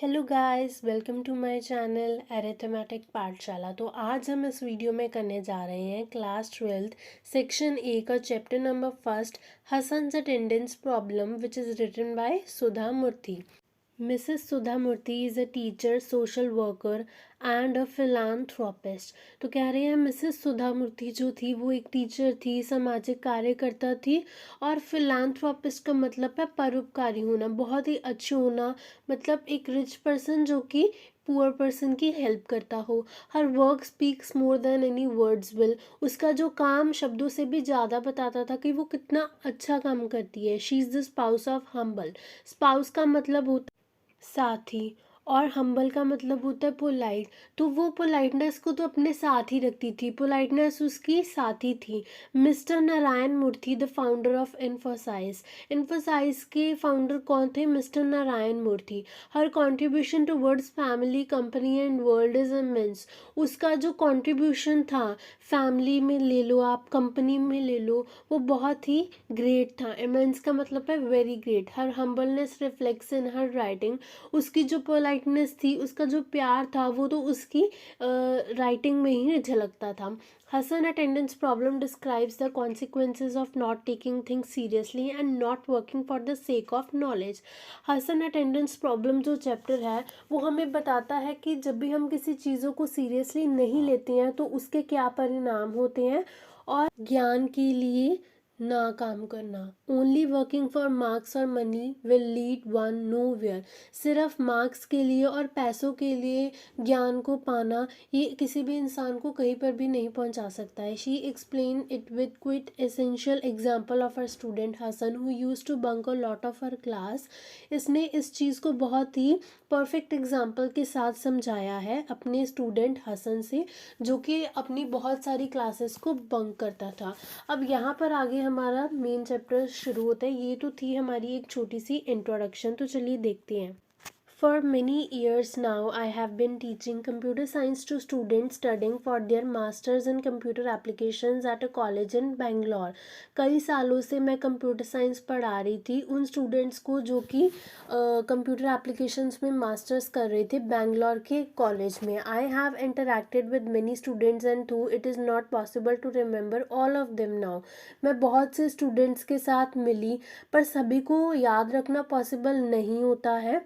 Hello guys, welcome to my channel arithmetic Pathshala. तो आज हम इस वीडियो में करने जा रहे हैं क्लास 12th सेक्शन ए का chapter number first, Hasan's attendance problem, which is written by Sudha Murthy. Mrs. Sudha Murthy is a teacher, social worker and a philanthropist। तो कह रहे हैं मिसेस सुधा मूर्ति जो थी वो एक टीचर थी, सामाजिक कार्यकर्ता थी और फिलांथ्रोपिस्ट का मतलब है परोपकारी होना, बहुत ही अच्छे होना, मतलब एक रिच पर्सन जो कि पुअर पर्सन की हेल्प करता हो। Her work speaks more than any words will. उसका जो काम शब्दों से भी ज़्यादा बताता था कि वो कितना अच्छा काम करती है। She is the spouse of humble. Spouse का मतलब होता साथी और हम्बल का मतलब होता है पोलाइट। तो वो पोलाइटनेस को तो अपने साथ ही रखती थी, पोलाइटनेस उसकी साथी थी। Mister Narayana Murthy the founder of Infosys. Infosys के फाउंडर कौन थे? Mister Narayana Murthy. Her contribution towards family, company and world is immense. उसका जो कॉन्ट्रीब्यूशन था, फैमिली में ले लो आप, कंपनी में ले लो, वो बहुत ही ग्रेट था। इमेंस का मतलब है वेरी ग्रेट। हर हम्बलनेस रिफ्लेक्ट्स इन हर राइटिंग। उसकी जो पोलाइटनेस थी, उसका जो प्यार था, वो तो उसकी राइटिंग में ही झलकता था। Hasan attendance problem describes the consequences of not taking things seriously and not working for the sake of knowledge. Hasan attendance problem जो चैप्टर है वो हमें बताता है कि जब भी हम किसी चीज़ों को सीरियसली नहीं लेते हैं तो उसके क्या परिणाम होते हैं, और ज्ञान के लिए ना काम करना। ओनली वर्किंग फॉर मार्क्स और money will lead one nowhere. सिर्फ मार्क्स के लिए और पैसों के लिए ज्ञान को पाना ये किसी भी इंसान को कहीं पर भी नहीं पहुंचा सकता है। She explain it with quite essential example of her student Hasan who used to bunk a lot of her class. इसने इस चीज़ को बहुत ही परफेक्ट एग्जाम्पल के साथ समझाया है अपने स्टूडेंट हसन से, जो कि अपनी बहुत सारी क्लासेस को बंक करता था। अब यहाँ पर आगे हमारा मेन चैप्टर शुरू होता है। ये तो थी हमारी एक छोटी सी इंट्रोडक्शन, तो चलिए देखते हैं। For many years now, I have been teaching computer science to students studying for their masters in computer applications at a college in Bangalore। कई सालों से मैं कंप्यूटर साइंस पढ़ा रही थी उन स्टूडेंट्स को जो कि कंप्यूटर एप्लीकेशंस में मास्टर्स कर रहे थे बैंगलोर के कॉलेज में। I have interacted with many students and though it is not possible to remember all of them now. मैं बहुत से स्टूडेंट्स के साथ मिली पर सभी को याद रखना पॉसिबल नहीं होता है।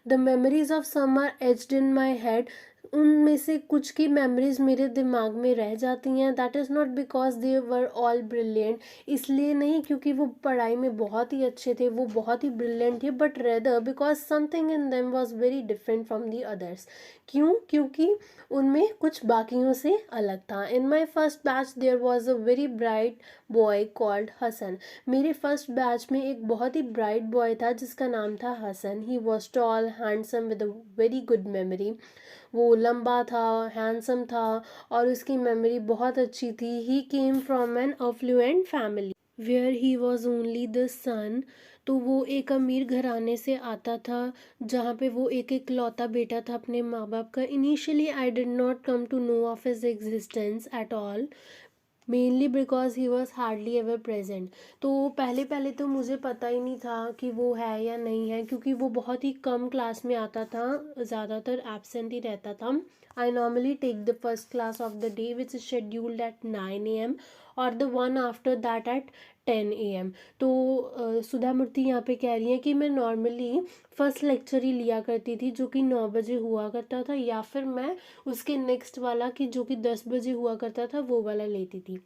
The memories of some are etched in my head. उनमें से कुछ की मेमोरीज मेरे दिमाग में रह जाती हैं। That is not because they were all brilliant. इसलिए नहीं क्योंकि वो पढ़ाई में बहुत ही अच्छे थे, वो बहुत ही ब्रिलियंट थे, but rather because something in them was very different from the others. क्यों? क्योंकि उनमें कुछ बाकियों से अलग था। In my first batch there was a very bright boy called Hasan. मेरे फर्स्ट बैच में एक बहुत ही ब्राइट बॉय था जिसका नाम था Hasan. He was tall, handsome with a very good memory. वो लंबा था, हैंडसम था और उसकी मेमोरी बहुत अच्छी थी। He came from an affluent family where he was only the सन। तो वो एक अमीर घराने से आता था जहाँ पे वो एक इकलौता बेटा था अपने माँ बाप का। Initially I did not come to know of his existence at all, mainly because he was hardly ever present. तो पहले पहले तो मुझे पता ही नहीं था कि वो है या नहीं है, क्योंकि वो बहुत ही कम क्लास में आता था, ज़्यादातर एबसेंट ही रहता था। I normally take the first class of the day which is scheduled at 9 AM और the one after that at 10 AM। तो सुधा मूर्ति यहाँ पे कह रही है कि मैं नॉर्मली फर्स्ट लेक्चर ही लिया करती थी जो कि 9 बजे हुआ करता था, या फिर मैं उसके नेक्स्ट वाला कि जो कि 10 बजे हुआ करता था वो वाला लेती थी।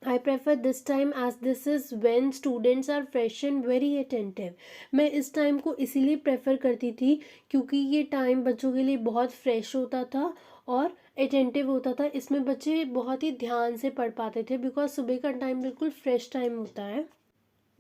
I prefer this time as this is when students are fresh and very attentive। मैं इस टाइम को इसीलिए प्रेफर करती थी क्योंकि ये टाइम बच्चों के लिए बहुत फ्रेश होता था और अटेंटिव होता था। इसमें बच्चे बहुत ही ध्यान से पढ़ पाते थे बिकॉज सुबह का टाइम बिल्कुल फ्रेश टाइम होता है।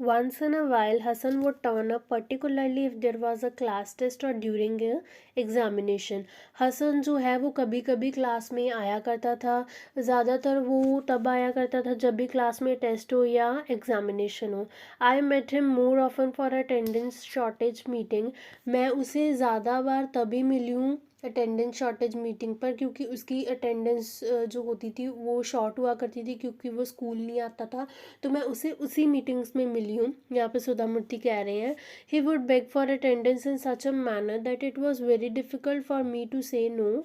Once in a while, Hassan would turn up, particularly if there was a class test or during a examination। Hasan जो है वो कभी कभी क्लास में आया करता था, ज़्यादातर वो तब आया करता था जब भी क्लास में टेस्ट हो या एग्जामिनेशन हो। I met him more often for attendance shortage meeting. मैं उसे ज़्यादा बार तभी मिली हूँ अटेंडेंस शॉर्टेज मीटिंग पर, क्योंकि उसकी अटेंडेंस जो होती थी वो शॉर्ट हुआ करती थी क्योंकि वो स्कूल नहीं आता था। तो मैं उसे उसी मीटिंग्स में मिली हूँ। यहाँ पे सुधा मूर्ति कह रहे हैं, he would beg for attendance in such a manner that it was very difficult for me to say no.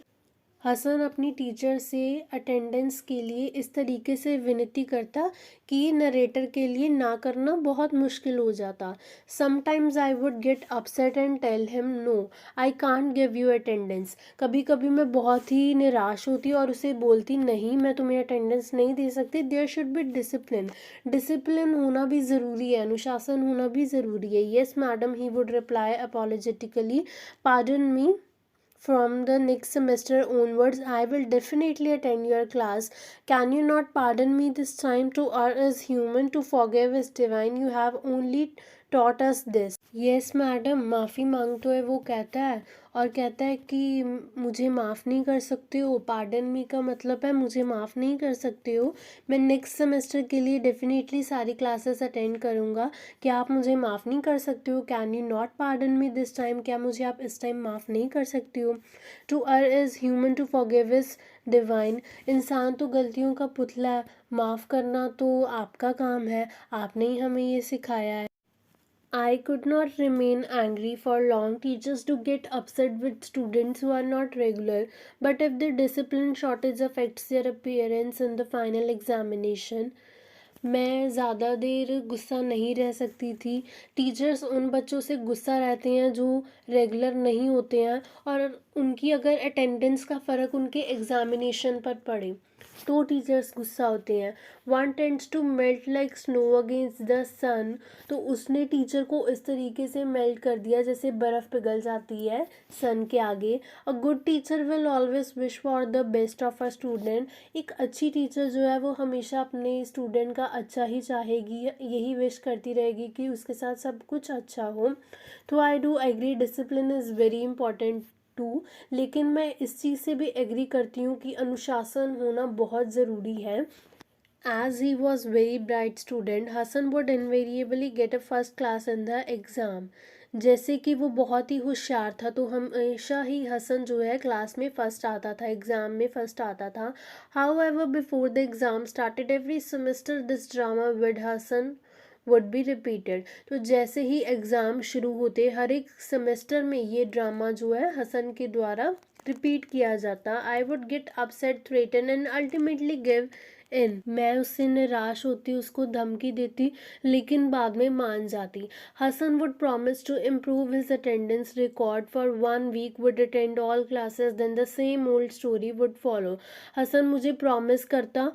Hasan अपनी टीचर से अटेंडेंस के लिए इस तरीके से विनती करता कि नरेटर के लिए ना करना बहुत मुश्किल हो जाता। Sometimes I would get upset and tell him no, I can't give you attendance. कभी कभी मैं बहुत ही निराश होती और उसे बोलती नहीं, मैं तुम्हें अटेंडेंस नहीं दे सकती। There should be discipline, discipline होना भी ज़रूरी है, अनुशासन होना भी ज़रूरी है। Yes madam, he would reply apologetically, pardon me, from the next semester onwards, I will definitely attend your class. Can you not pardon me this time? To err is human, to forgive is divine. You have only taught us this. Yes, madam, माफ़ी मांगते हुए वो कहता है और कहता है कि मुझे माफ़ नहीं कर सकते हो। पार्डन मी का मतलब है मुझे माफ़ नहीं कर सकते हो। मैं नेक्स्ट सेमेस्टर के लिए डेफिनेटली सारी क्लासेस अटेंड करूँगा। क्या आप मुझे माफ़ नहीं कर सकते हो? Can you not pardon me this time, क्या मुझे आप इस टाइम माफ़ नहीं कर सकते हो? To err is human, to forgive is divine. इंसान तो गलतियों का पुतला है, माफ़ करना तो आपका काम है, आपने ही हमें ये सिखाया है। I could not remain angry for long. Teachers do get upset with students who are not regular, but if the discipline shortage affects their appearance in the final examination, मैं ज़्यादा देर गुस्सा नहीं रह सकती थी। टीचर्स उन बच्चों से गुस्सा रहते हैं जो रेगुलर नहीं होते हैं और उनकी अगर अटेंडेंस का फ़र्क उनके एग्ज़ामिनेशन पर पड़े तो टीचर्स गुस्सा होते हैं। One tends to melt like snow against the सन, तो उसने टीचर को इस तरीके से मेल्ट कर दिया जैसे बर्फ़ पिघल जाती है सन के आगे। A good teacher will always wish for the best of a student. एक अच्छी टीचर जो है वो हमेशा अपने स्टूडेंट का अच्छा ही चाहेगी, यही विश करती रहेगी कि उसके साथ सब कुछ अच्छा हो। तो I do agree, discipline is very important too. लेकिन मैं इस चीज़ से भी एग्री करती हूँ कि अनुशासन होना बहुत ज़रूरी है। As he was very bright student, Hasan would invariably get a first class in the exam. जैसे कि वो बहुत ही होशियार था तो हमेशा ही हसन जो है क्लास में फ़र्स्ट आता था, एग्ज़ाम में फ़र्स्ट आता था। However before the exam started every semester this drama with Hasan would be repeated. तो जैसे ही एग्ज़ाम शुरू होते हर एक सेमेस्टर में ये ड्रामा जो है हसन के द्वारा रिपीट किया जाता। आई would get upset, threaten and ultimately give in. मैं उससे निराश होती, उसको धमकी देती, लेकिन बाद में मान जाती। Hasan would promise to improve his attendance record for 1 week, would attend all classes, then the same old story would follow. Hasan मुझे प्रॉमिस करता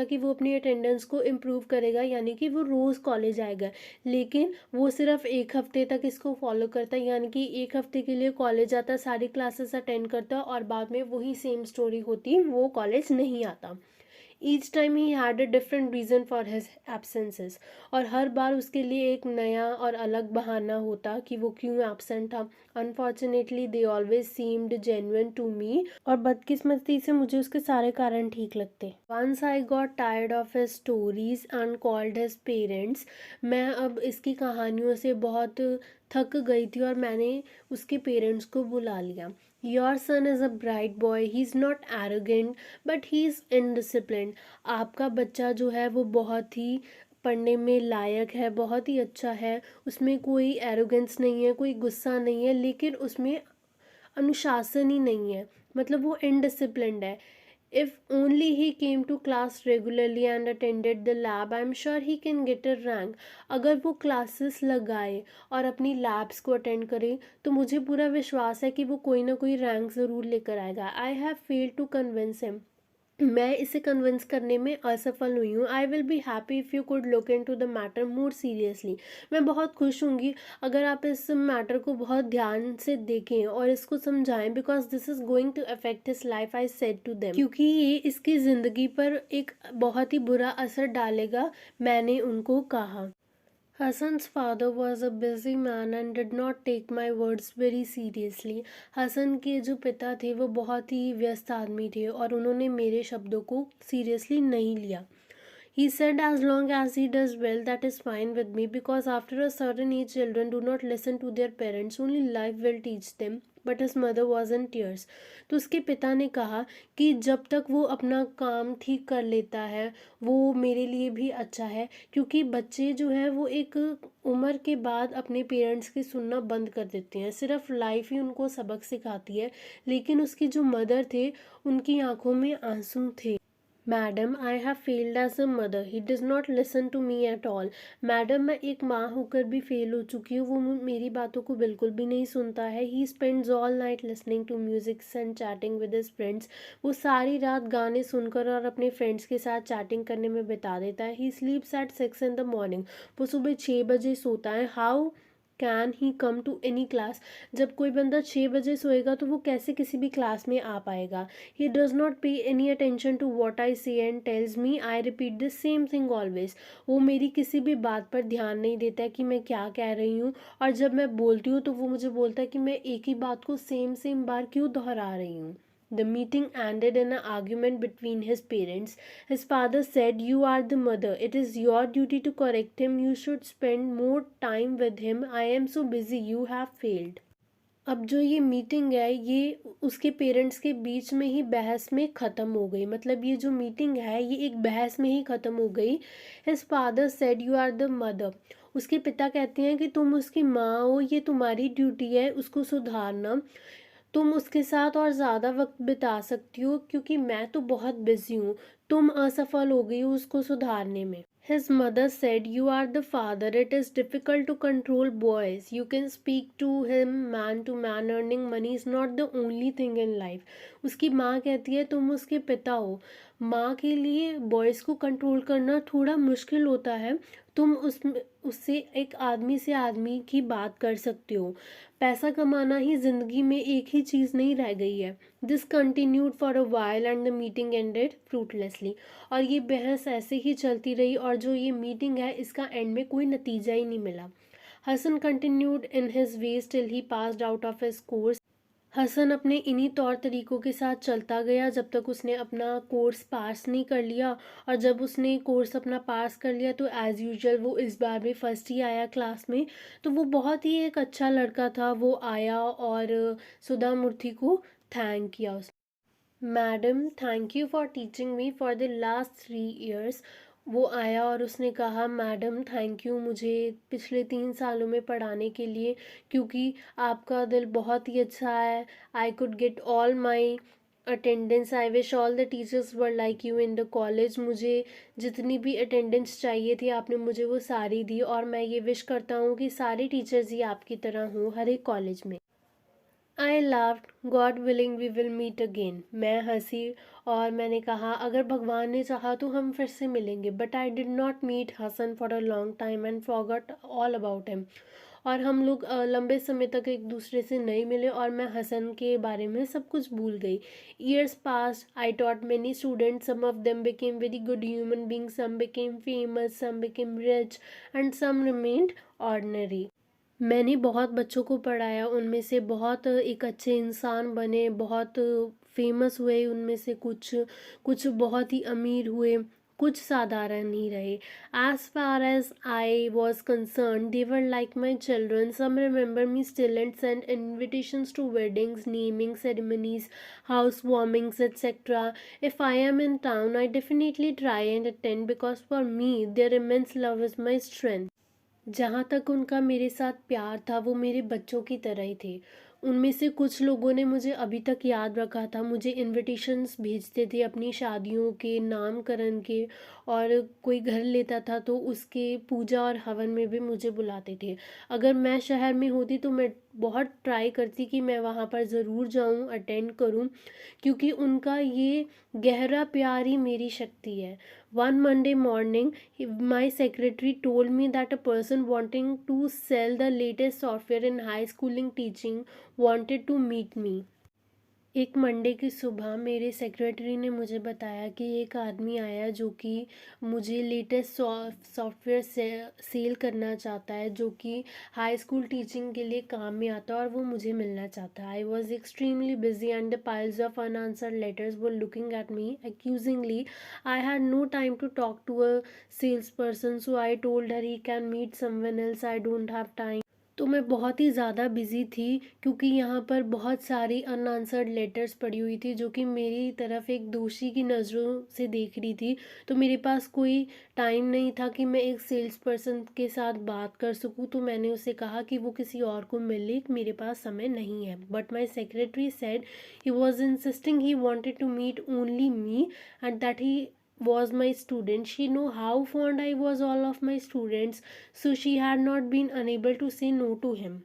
कि वो अपनी अटेंडेंस को इम्प्रूव करेगा, यानी कि वो रोज़ कॉलेज आएगा। लेकिन वो सिर्फ 1 हफ्ते तक इसको फॉलो करता, यानी कि 1 हफ्ते के लिए कॉलेज आता, सारी क्लासेस अटेंड करता और बाद में वही सेम स्टोरी होती, वो कॉलेज नहीं आता। Each time he had a different reason for his absences, और हर बार उसके लिए एक नया और अलग बहाना होता कि वो क्यों एबसेंट था। Unfortunately they always seemed genuine to me, और बदकिस्मती से मुझे उसके सारे कारण ठीक लगते। Once I got tired of his stories and called his parents, मैं अब इसकी कहानियों से बहुत थक गई थी और मैंने उसके पेरेंट्स को बुला लिया। Your son is a bright boy, he is not arrogant but he is indiscipline. आपका बच्चा जो है वो बहुत ही पढ़ने में लायक है, बहुत ही अच्छा है, उसमें कोई एरोगेंस नहीं है, कोई गुस्सा नहीं है, लेकिन उसमें अनुशासन ही नहीं है, मतलब वो इनडिसिप्लिन्ड है। If only he came to class regularly and attended the lab, I'm sure he can get a rank. अगर वो क्लासेस लगाए और अपनी लैब्स को अटेंड करे तो मुझे पूरा विश्वास है कि वो कोई ना कोई रैंक ज़रूर लेकर आएगा। I have failed to convince him, मैं इसे कन्विंस करने में असफल हुई हूँ। I will be happy if you could look into the matter more seriously. मैं बहुत खुश होंगी अगर आप इस मैटर को बहुत ध्यान से देखें और इसको समझाएं, because this is going to affect his life, I said to them, क्योंकि ये इसकी ज़िंदगी पर एक बहुत ही बुरा असर डालेगा, मैंने उनको कहा। Hassan's father was a busy man and did not take my words very seriously. Hasan के जो पिता थे वो बहुत ही व्यस्त आदमी थे और उन्होंने मेरे शब्दों को सीरियसली नहीं लिया। He said as long as he does well, that is fine with me, because after a certain age children do not listen to their parents, only life will teach them but his mother was in tears. तो उसके पिता ने कहा कि जब तक वो अपना काम ठीक कर लेता है वो मेरे लिए भी अच्छा है, क्योंकि बच्चे जो है वो एक उम्र के बाद अपने पेरेंट्स की सुनना बंद कर देते हैं। सिर्फ लाइफ ही उनको सबक सिखाती है। लेकिन उसकी जो मदर थे उनकी आंखों में आंसू थे। Madam, I have failed as a mother, he does not listen to me at all. Madam, मैं एक माँ होकर भी फेल हो चुकी हूँ, वो मेरी बातों को बिल्कुल भी नहीं सुनता है। He spends all night listening to music and chatting with his friends. वो सारी रात गाने सुनकर और अपने फ्रेंड्स के साथ चैटिंग करने में बिता देता है। He sleeps at 6 in the morning. वो सुबह 6 बजे सोता है। How can he come to any class. जब कोई बंदा 6 बजे सोएगा तो वो कैसे किसी भी क्लास में आ पाएगा। He does not pay any attention to what I say and tells me I repeat the same thing always. वो मेरी किसी भी बात पर ध्यान नहीं देता है कि मैं क्या कह रही हूँ, और जब मैं बोलती हूँ तो वो मुझे बोलता है कि मैं एक ही बात को सेम सेम बार क्यों दोहरा रही हूँ। The meeting ended in an argument between his parents. His father said, "You are the mother. It is your duty to correct him. You should spend more time with him. I am so busy. You have failed." अब जो ये meeting है ये उसके parents के बीच में ही बहस में ख़त्म हो गई। मतलब ये जो मीटिंग है ये एक बहस में ही ख़त्म हो गई। His father said, "you are the mother." उसके पिता कहते हैं कि तुम उसकी माँ हो, ये तुम्हारी ड्यूटी है उसको सुधारना। तुम उसके साथ और ज़्यादा वक्त बिता सकती हो, क्योंकि मैं तो बहुत बिजी हूँ। तुम असफल हो गई हो उसको सुधारने में। His mother said, "You are the father. It is difficult to control boys. You can speak to him man to man. Earning money is not the only thing in life." उसकी माँ कहती है तुम उसके पिता हो। माँ के लिए बॉयज़ को कंट्रोल करना थोड़ा मुश्किल होता है। तुम उससे एक आदमी से आदमी की बात कर सकते हो। पैसा कमाना ही ज़िंदगी में एक ही चीज़ नहीं रह गई है। This continued for a while and the meeting ended fruitlessly. और ये बहस ऐसे ही चलती रही और जो ये मीटिंग है इसका एंड में कोई नतीजा ही नहीं मिला। Hasan continued in his ways till he passed out of his course. Hasan अपने इन्हीं तौर तरीक़ों के साथ चलता गया जब तक उसने अपना कोर्स पास नहीं कर लिया। और जब उसने कोर्स अपना पास कर लिया तो एज़ यूजुअल वो इस बार भी फर्स्ट ही आया क्लास में। तो वो बहुत ही एक अच्छा लड़का था। वो आया और सुधा मूर्ति को थैंक किया। Madam, thank you for teaching me for the last 3 years. वो आया और उसने कहा मैडम थैंक यू मुझे पिछले 3 सालों में पढ़ाने के लिए, क्योंकि आपका दिल बहुत ही अच्छा है। I could get all my attendance. I wish all the teachers were like you in the college. मुझे जितनी भी अटेंडेंस चाहिए थी आपने मुझे वो सारी दी, और मैं ये विश करता हूँ कि सारे टीचर्स ही आपकी तरह हों हर एक कॉलेज में। I laughed, God willing we will meet again. मैं हंसी और मैंने कहा अगर भगवान ने चाहा तो हम फिर से मिलेंगे। But I did not meet Hasan for a long time and forgot all about him. और हम लोग लंबे समय तक एक दूसरे से नहीं मिले और मैं हसन के बारे में सब कुछ भूल गई। Years pass, I taught many students, some of them became very good human being, some became famous, some became rich and some remained ordinary. मैंने बहुत बच्चों को पढ़ाया, उनमें से बहुत एक अच्छे इंसान बने, बहुत फेमस हुए, उनमें से कुछ कुछ बहुत ही अमीर हुए, कुछ साधारण ही रहे। As far as I was concern they were like my children. Some remember me still and send invitations to weddings, naming ceremonies, house warmings etcetera. If I am in town, I definitely try and attend because for me their immense love is my strength. जहाँ तक उनका मेरे साथ प्यार था वो मेरे बच्चों की तरह ही थे। उनमें से कुछ लोगों ने मुझे अभी तक याद रखा था, मुझे इनविटेशंस भेजते थे अपनी शादियों के, नामकरण के, और कोई घर लेता था तो उसके पूजा और हवन में भी मुझे बुलाते थे। अगर मैं शहर में होती तो मैं बहुत ट्राई करती कि मैं वहाँ पर ज़रूर जाऊँ, अटेंड करूँ, क्योंकि उनका ये गहरा प्यार ही मेरी शक्ति है। One Monday morning, my secretary told me that a person wanting to sell the latest software in high schooling teaching wanted to meet me. एक मंडे की सुबह मेरे सेक्रेटरी ने मुझे बताया कि एक आदमी आया जो कि मुझे लेटेस्ट सॉफ्टवेयर सेल करना चाहता है, जो कि हाई स्कूल टीचिंग के लिए काम में आता है, और वो मुझे मिलना चाहता है। I was extremely busy and the piles of unanswered letters were looking at me accusingly. I had no time to talk to a salesperson, so I told her he can meet someone else. I don't have time. तो मैं बहुत ही ज़्यादा busy थी क्योंकि यहाँ पर बहुत सारी अनआंसर्ड लेटर्स पड़ी हुई थी जो कि मेरी तरफ एक दोषी की नज़रों से देख रही थी। तो मेरे पास कोई टाइम नहीं था कि मैं एक सेल्स पर्सन के साथ बात कर सकूँ, तो मैंने उसे कहा कि वो किसी और को मिल ले, मेरे पास समय नहीं है। But my secretary said he was insisting he wanted to meet only me and that he was my student. She knew how fond I was all of my students, so she had not been unable to say no to him.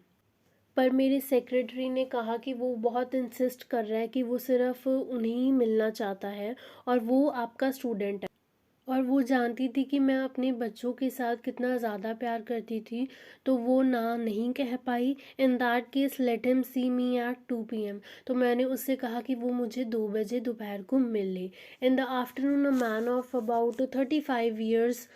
पर मेरे secretary ने कहा कि वो बहुत insist कर रहा है कि वो सिर्फ उन्हें ही मिलना चाहता है और वो आपका स्टूडेंट है। और वो जानती थी कि मैं अपने बच्चों के साथ कितना ज़्यादा प्यार करती थी, तो वो ना नहीं कह पाई। In that case let him see me at 2 PM। तो मैंने उससे कहा कि वो मुझे 2 बजे दोपहर को मिल ले। In the afternoon a man of about 35 years,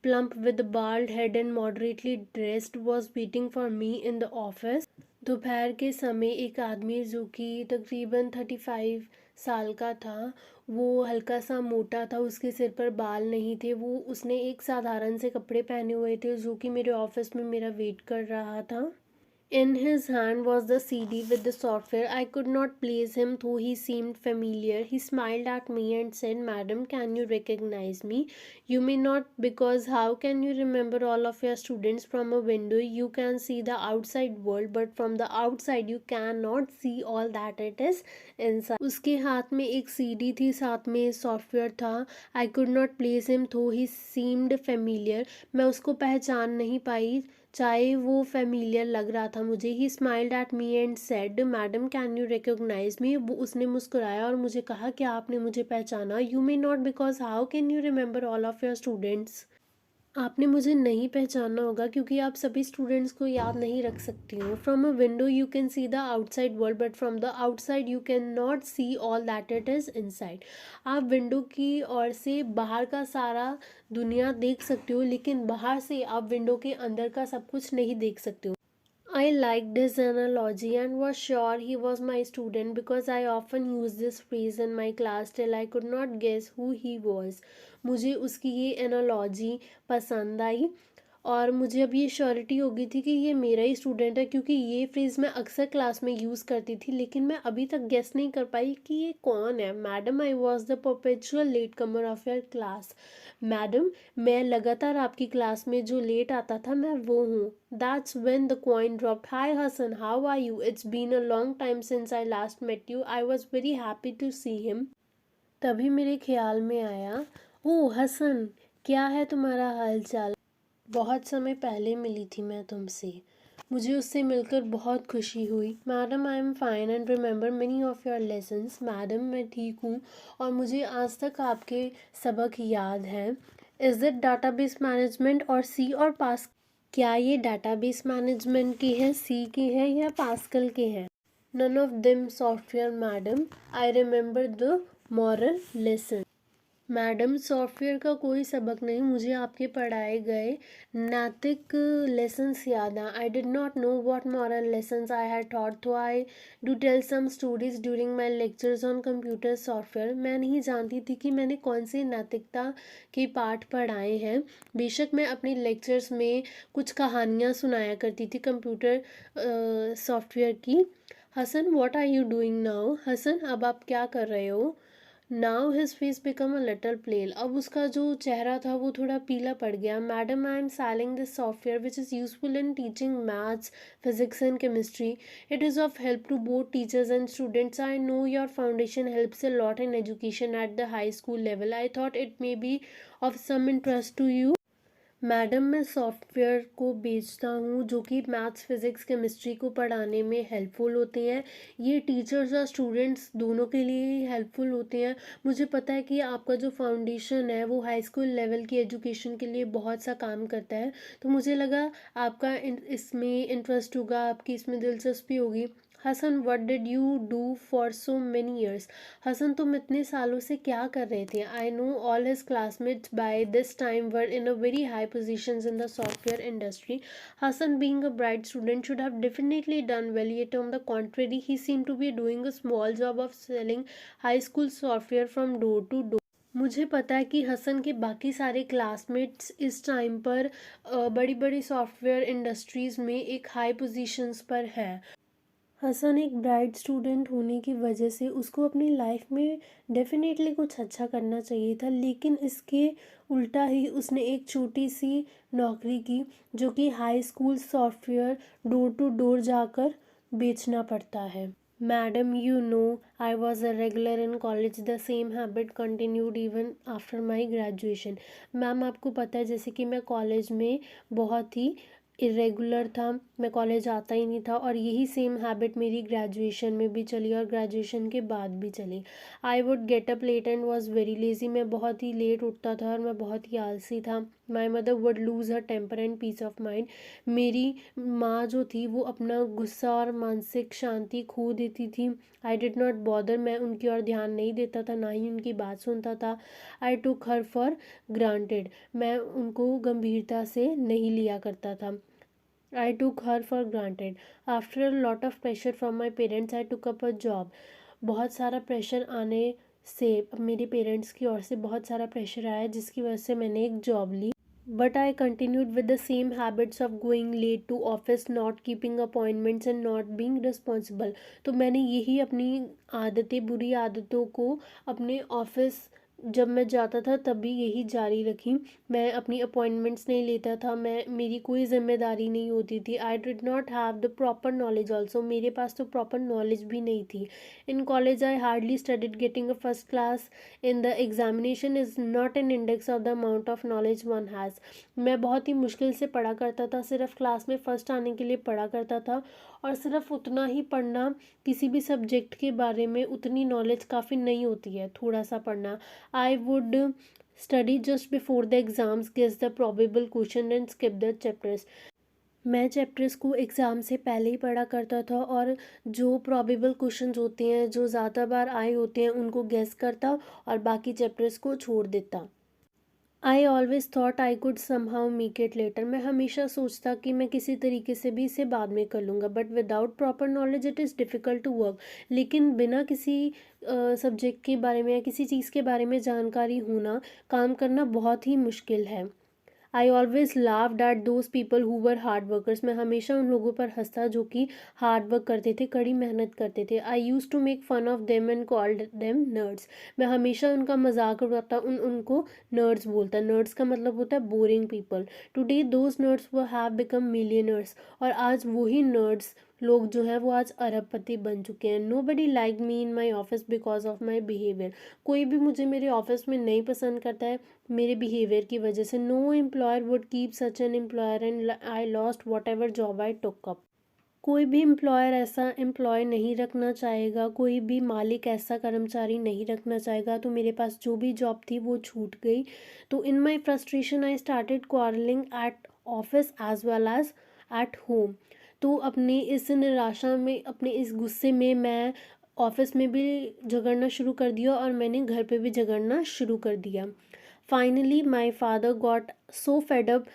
plump with bald head and moderately dressed, was waiting for me in the office। दोपहर के समय एक आदमी जो कि तकरीबन 35 साल का था, वो हल्का सा मोटा था, उसके सिर पर बाल नहीं थे, वो उसने एक साधारण से कपड़े पहने हुए थे जो कि मेरे ऑफिस में मेरा वेट कर रहा था। In his hand was the CD with the software. I could not place him, though he seemed familiar. He smiled at me and said, Madam, can you recognize me? You may not, because how can you remember all of your students from a window? You can see the outside world, but from the outside you cannot see all that it is inside. उसके हाथ में एक CD थी, साथ में software था। I could not place him, though he seemed familiar. मैं उसको पहचान नहीं पाई, चाहे वो फेमिलियर लग रहा था मुझे। He smiled at me and said, madam can you recognise me? वो उसने मुस्कुराया और मुझे कहा कि आपने मुझे पहचाना? You may not, because how can you remember all of your students? आपने मुझे नहीं पहचाना होगा क्योंकि आप सभी स्टूडेंट्स को याद नहीं रख सकती हो। From a window you can see the outside world, but from the outside you can not see all that it is inside. आप विंडो की ओर से बाहर का सारा दुनिया देख सकते हो, लेकिन बाहर से आप विंडो के अंदर का सब कुछ नहीं देख सकते हो। I liked his analogy and was sure he was my student because I often used this phrase in my class till I could not guess who he was। मुझे उसकी ये एनालॉजी पसंद आई और मुझे अब ये श्योरिटी हो गई थी कि ये मेरा ही स्टूडेंट है, क्योंकि ये फ्रेज़ मैं अक्सर क्लास में यूज़ करती थी, लेकिन मैं अभी तक गेस नहीं कर पाई कि ये कौन है। Madam, I was the perpetual late comer of your class. Madam, मैं लगातार आपकी क्लास में जो लेट आता था, मैं वो हूँ। That's when the coin dropped. Hi Hasan, how are you? It's been a long time since I last met you. I was very happy to see him. तभी मेरे ख्याल में आया, ओह हसन, क्या है तुम्हारा हाल चाल? बहुत समय पहले मिली थी मैं तुमसे, मुझे उससे मिलकर बहुत खुशी हुई। Madam, I am fine and remember many of your lessons. Madam, मैं ठीक हूँ और मुझे आज तक आपके सबक याद हैं। इज़ इट डाटाबेस मैनेजमेंट और सी और पास? क्या ये डाटाबेस मैनेजमेंट की है, सी की है या पास्कल की है? None of them software madam. I remember the moral lesson. Madam, software का कोई सबक नहीं, मुझे आपके पढ़ाए गए नैतिक लेसन्स याद हैं। I did not know what moral lessons I had taught, so I do tell some stories during my lectures on computer software. मैं नहीं जानती थी कि मैंने कौन से नैतिकता के पाठ पढ़ाए हैं। बेशक मैं अपने लेक्चर्स में कुछ कहानियाँ सुनाया करती थी कंप्यूटर सॉफ्टवेयर की। Hasan, what are you doing now? Hasan, अब आप क्या कर रहे हो? Now his face become a little pale. अब उसका जो चेहरा था वो थोड़ा पीला पड़ गया। Madam, I am selling this software which is useful in teaching maths, physics and chemistry. It is of help to both teachers and students. I know your foundation helps a lot in education at the high school level. I thought it may be of some interest to you. Madam, मैं software को बेचता हूँ जो कि maths, physics, chemistry को पढ़ाने में helpful होते हैं। ये टीचर्स और स्टूडेंट्स दोनों के लिए ही हेल्पफुल होते हैं। मुझे पता है कि आपका जो फाउंडेशन है वो हाई स्कूल लेवल की एजुकेशन के लिए बहुत सा काम करता है, तो मुझे लगा आपका इसमें इंटरेस्ट होगा, आपकी इसमें दिलचस्पी होगी। Hasan, what did you do for so many years? Hasan, तुम इतने सालों से क्या कर रहे थे? I know all his classmates by this time were in a very high positions in the software industry. Hassan, being a bright student, should have definitely done well, yet on the contrary, he seemed to be doing a small job of selling high school software from door to door. मुझे पता है कि हसन के बाकी सारे classmates इस time पर बड़ी बड़ी सॉफ्टवेयर इंडस्ट्रीज़ में एक हाई पोजीशंस पर हैं। हसन एक ब्राइट स्टूडेंट होने की वजह से उसको अपनी लाइफ में डेफिनेटली कुछ अच्छा करना चाहिए था, लेकिन इसके उल्टा ही उसने एक छोटी सी नौकरी की, जो कि high school software door to door जाकर बेचना पड़ता है। Madam, you know, I was a regular in college, the same habit continued even after my graduation. Ma'am, आपको पता है जैसे कि मैं कॉलेज में बहुत ही इरेगुलर था, मैं कॉलेज आता ही नहीं था, और यही सेम हैबिट मेरी ग्रेजुएशन में भी चली और ग्रेजुएशन के बाद भी चली। I would get up late and was very lazy, मैं बहुत ही लेट उठता था और मैं बहुत ही आलसी था। My mother would lose her temper and peace of mind, मेरी माँ जो थी वो अपना गुस्सा और मानसिक शांति खो देती थी। आई डिड नॉट बॉदर, मैं उनकी ओर ध्यान नहीं देता था, ना ही उनकी बात सुनता था। आई टुक हर फॉर ग्रांटेड, मैं उनको गंभीरता से नहीं लिया करता था। I took her for granted. After a lot of pressure from my parents, I took up a job. बहुत सारा प्रेशर आने से, मेरे पेरेंट्स की ओर से बहुत सारा प्रेशर आया, जिसकी वजह से मैंने एक जॉब ली। But I continued with the same habits of going late to office, not keeping appointments and not being responsible. तो मैंने यही अपनी आदतें, बुरी आदतों को अपने ऑफिस जब मैं जाता था तभी यही जारी रखी। मैं अपनी अपॉइंटमेंट्स नहीं लेता था, मेरी कोई जिम्मेदारी नहीं होती थी। आई did not have the proper knowledge also, मेरे पास तो प्रॉपर नॉलेज भी नहीं थी। In college I hardly studied, getting a first class in the examination is not an index of the amount of knowledge one has. मैं बहुत ही मुश्किल से पढ़ा करता था, सिर्फ क्लास में फ़र्स्ट आने के लिए पढ़ा करता था, और सिर्फ उतना ही पढ़ना, किसी भी सब्जेक्ट के बारे में उतनी नॉलेज काफ़ी नहीं होती है, थोड़ा सा पढ़ना। I would study just before the exams, guess the probable question and skip the chapters. मैं चैप्टर्स को एग्ज़ाम से पहले ही पढ़ा करता था, और जो प्रॉबेबल क्वेश्चंस होते हैं, जो ज़्यादा बार आए होते हैं, उनको गेस करता और बाकी चैप्टर्स को छोड़ देता। I always thought I could somehow make it later, मैं हमेशा सोचता कि मैं किसी तरीके से भी इसे बाद में कर लूँगा, but without proper knowledge it is difficult to work. लेकिन बिना किसी सब्जेक्ट के बारे में या किसी चीज़ के बारे में जानकारी होना, काम करना बहुत ही मुश्किल है। I always laughed at those people who were hard workers, मैं हमेशा उन लोगों पर हंसता जो कि हार्ड वर्क करते थे, कड़ी मेहनत करते थे। I use to make fun of them and called them nerds, मैं हमेशा उनका मजाक उड़ाता, उनको नर्ड्स बोलता। नर्ड्स का मतलब होता है boring people. Today those nerds वो हैव बिकम मिलियनर्स, और आज वही नर्ड्स लोग जो हैं वो आज अरबपति बन चुके हैं। Nobody like me in my office because of my behaviour, कोई भी मुझे मेरे ऑफिस में नहीं पसंद करता है मेरे बिहेवियर की वजह से। No employer would keep such an employer and I lost whatever job I took up, कोई भी एम्प्लॉयर ऐसा एम्प्लॉय नहीं रखना चाहेगा, कोई भी मालिक ऐसा कर्मचारी नहीं रखना चाहेगा। तो मेरे पास जो भी जॉब थी वो छूट गई। तो in my frustration I started quarrelling at office as well as at home. तो अपनी इस निराशा में, अपने इस गुस्से में, मैं ऑफिस में भी झगड़ना शुरू कर दिया और मैंने घर पे भी झगड़ना शुरू कर दिया। Finally my father got so fed up,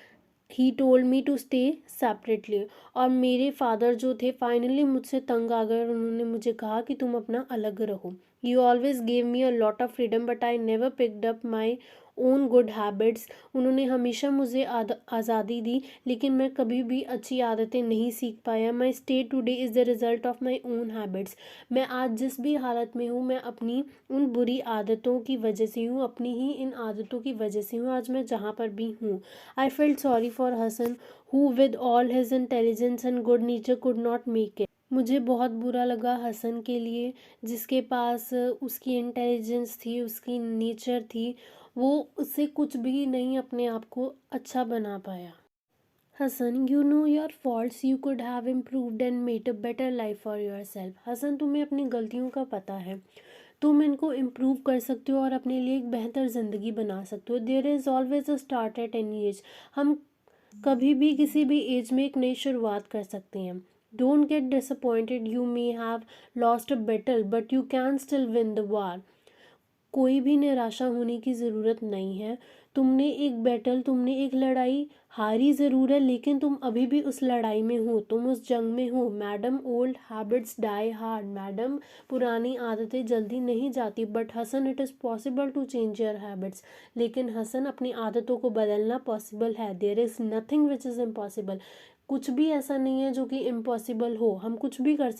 he told me to stay separately, और मेरे फादर जो थे फाइनली मुझसे तंग आ गए और उन्होंने मुझे कहा कि तुम अपना अलग रहो। You always gave me a lot of freedom but I never picked up my own good habits, उन्होंने हमेशा मुझे आज़ादी दी, लेकिन मैं कभी भी अच्छी आदतें नहीं सीख पाया। माई stay today is the result of my own habits, मैं आज जिस भी हालत में हूँ मैं अपनी उन बुरी आदतों की वजह से हूँ, अपनी ही इन आदतों की वजह से हूँ आज मैं जहाँ पर भी हूँ। I felt sorry for Hassan, who with all his intelligence and good nature could not make it. मुझे बहुत बुरा लगा हसन के लिए, जिसके पास उसकी इंटेलिजेंस थी, उसकी नेचर थी, वो उससे कुछ भी नहीं अपने आप को अच्छा बना पाया। Hasan, you know your faults, you could have improved and made a better life for yourself. Hasan, तुम्हें अपनी गलतियों का पता है, तुम इनको इम्प्रूव कर सकते हो और अपने लिए एक बेहतर ज़िंदगी बना सकते हो। There is always a start at any age, हम कभी भी किसी भी एज में एक नई शुरुआत कर सकते हैं। Don't get disappointed, you may have lost a battle but you can still win the war, कोई भी निराशा होने की ज़रूरत नहीं है। तुमने एक बैटल, तुमने एक लड़ाई हारी ज़रूर है, लेकिन तुम अभी भी उस लड़ाई में हो, तुम उस जंग में हो। Madam, old habits die hard. Madam, पुरानी आदतें जल्दी नहीं जाती। But Hasan, it is possible to change your habits. लेकिन हसन, अपनी आदतों को बदलना पॉसिबल है। There is nothing which is impossible. कुछ भी ऐसा नहीं है जो कि इम्पॉसिबल हो, हम कुछ भी कर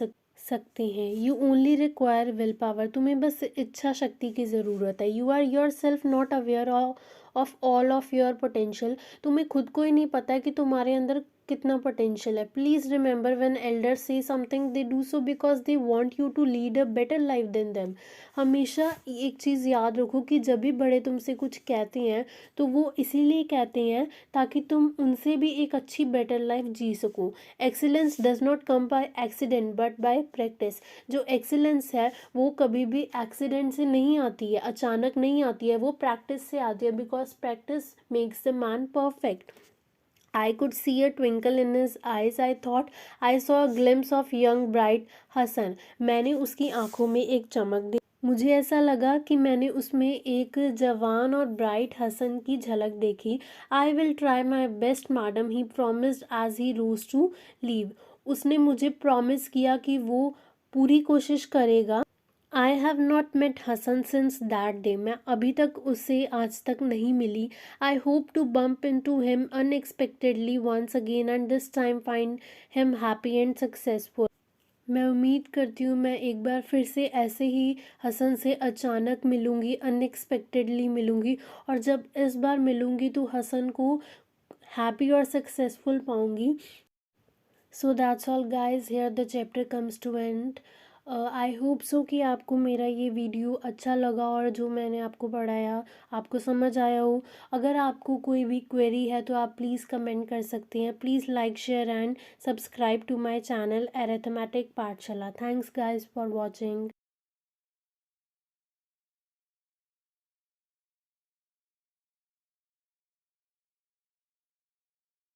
सकते हैं। You only require will power. तुम्हें बस इच्छा शक्ति की ज़रूरत है। You are yourself not aware of all of your potential. तुम्हें खुद को ही नहीं पता है कि तुम्हारे अंदर कितना पोटेंशियल है। Please remember, when elders say something they do so because they want you to lead a better life than them. हमेशा एक चीज़ याद रखो कि जब भी बड़े तुमसे कुछ कहते हैं तो वो इसीलिए कहते हैं ताकि तुम उनसे भी एक अच्छी बेटर लाइफ जी सको। Excellence does not come by accident but by practice. जो एक्सीलेंस है वो कभी भी एक्सीडेंट से नहीं आती है, अचानक नहीं आती है, वो प्रैक्टिस से आती है। Because practice makes the man perfect. I could see a twinkle in his eyes. I thought I saw a glimpse of young bright Hassan. मैंने उसकी आंखों में एक चमक देखी। मुझे ऐसा लगा कि मैंने उसमें एक जवान और ब्राइट हसन की झलक देखी। I will try my best madam, he promised as he rose to leave. उसने मुझे प्रॉमिस किया कि वो पूरी कोशिश करेगा। I have not met Hasan since that day. मैं अभी तक उससे आज तक नहीं मिली। I hope to bump in to him unexpectedly once again and this time find him happy and successful. मैं उम्मीद करती हूँ मैं एक बार फिर से ऐसे ही हसन से अचानक मिलूँगी, अनएक्सपेक्टेडली मिलूँगी, और जब इस बार मिलूँगी तो हसन को हैप्पी और सक्सेसफुल पाऊँगी। So that's all guys, here the chapter comes to end. I hope so कि आपको मेरा ये वीडियो अच्छा लगा और जो मैंने आपको पढ़ाया आपको समझ आया हो। अगर आपको कोई भी क्वेरी है तो आप प्लीज़ कमेंट कर सकते हैं। Please like, share and subscribe to my channel arithmetic Pathshala. Thanks guys for watching.